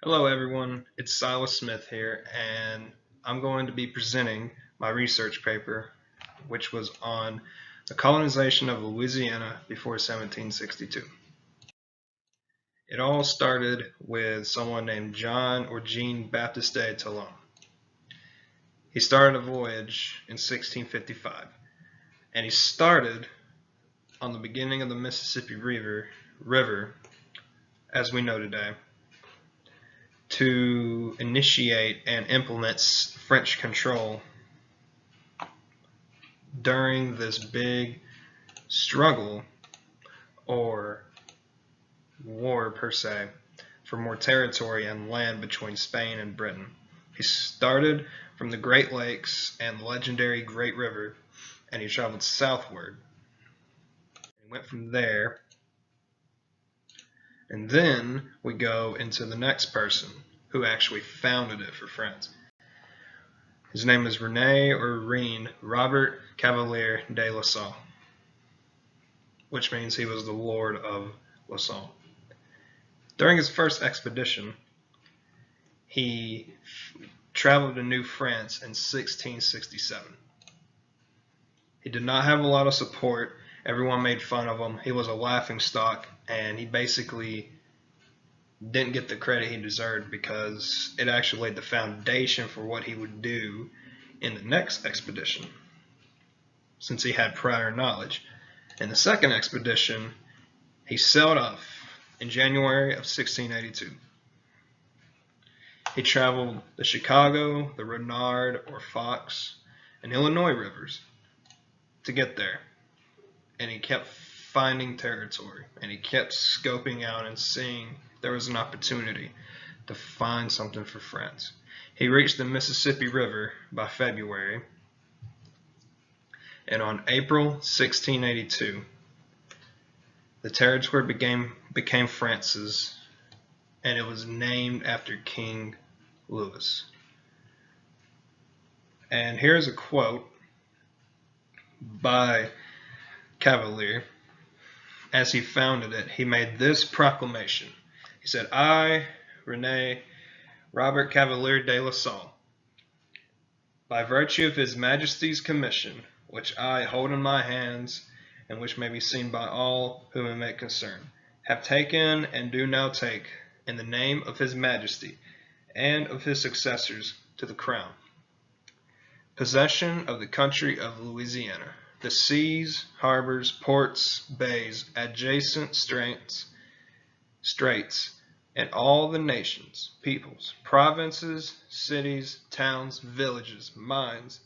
Hello everyone, it's Silas Smith here, and I'm going to be presenting my research paper, which was on the colonization of Louisiana before 1762. It all started with someone named John or Jean Baptiste Talon. He started a voyage in 1655, and he started on the beginning of the Mississippi River, as we know today, to initiate and implement French control during this big struggle or war per se for more territory and land between Spain and Britain. He started from the Great Lakes and the legendary Great River, and he traveled southward. He went from there, and then we go into the next person who actually founded it for France. His name is Robert Cavelier de La Salle, which means he was the Lord of La Salle. During his first expedition, he traveled to New France in 1667. He did not have a lot of support. Everyone made fun of him. He was a laughingstock, and he basically didn't get the credit he deserved because it actually laid the foundation for what he would do in the next expedition, since he had prior knowledge. In the second expedition, he sailed off in January of 1682. He traveled the Chicago, the Renard or Fox, and Illinois rivers to get there. And he kept finding territory, and he kept scoping out and seeing there was an opportunity to find something for France. He reached the Mississippi River by February, and on April 1682, the territory became France's, and it was named after King Louis. And here's a quote by Cavelier. As he founded it, he made this proclamation. He said, "I, Rene Robert Cavelier de La Salle, by virtue of His Majesty's commission, which I hold in my hands, and which may be seen by all whom it may concern, have taken and do now take, in the name of His Majesty and of his successors to the crown, possession of the country of Louisiana, the seas, harbors, ports, bays, adjacent straits, and all the nations, peoples, provinces, cities, towns, villages, mines,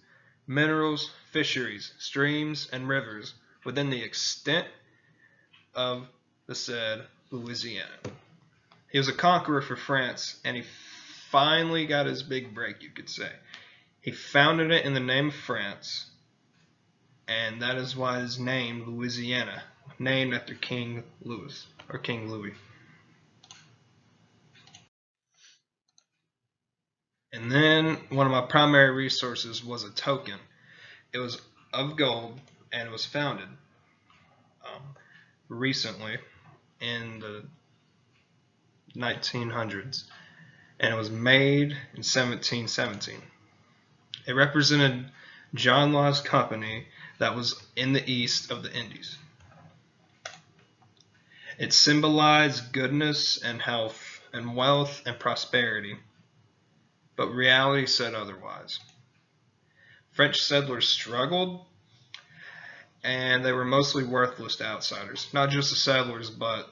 minerals, fisheries, streams, and rivers within the extent of the said Louisiana." He was a conqueror for France, and he finally got his big break, you could say. He founded it in the name of France, and that is why it is named Louisiana, named after King Louis, or King Louis. And then one of my primary resources was a token. It was of gold, and it was founded recently in the 1900s, and it was made in 1717. It represented John Law's company that was in the east of the Indies. It symbolized goodness and health and wealth and prosperity, but reality said otherwise. French settlers struggled, and they were mostly worthless to outsiders. Not just the settlers, but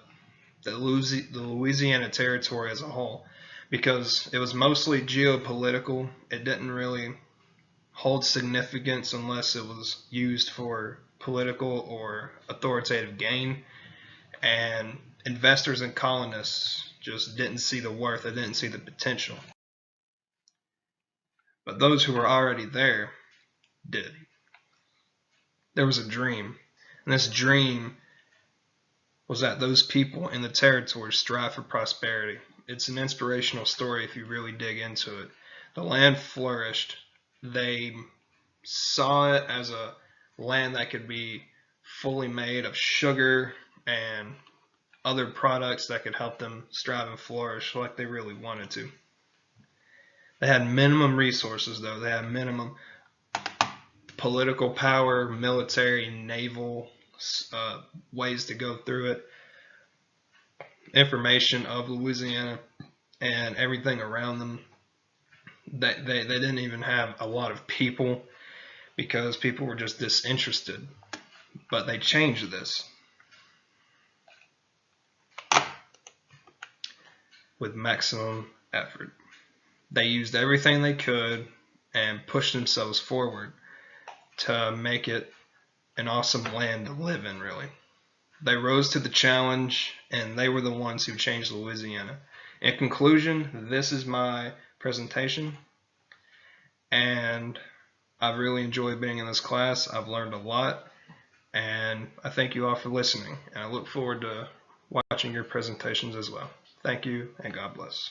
the Louisiana territory as a whole, because it was mostly geopolitical. It didn't really hold significance unless it was used for political or authoritative gain, and investors and colonists just didn't see the worth, they didn't see the potential. But those who were already there did. There was a dream, and this dream was that those people in the territory strive for prosperity. It's an inspirational story if you really dig into it. The land flourished. They saw it as a land that could be fully made of sugar and other products that could help them strive and flourish like they really wanted to. They had minimum resources, though. They had minimum political power, military, naval ways to go through it, information of Louisiana and everything around them. They didn't even have a lot of people because people were just disinterested. But they changed this with maximum effort. They used everything they could and pushed themselves forward to make it an awesome land to live in, really. They rose to the challenge, and they were the ones who changed Louisiana. In conclusion, this is my presentation, and I've really enjoyed being in this class. I've learned a lot, and I thank you all for listening, and I look forward to watching your presentations as well. Thank you, and God bless.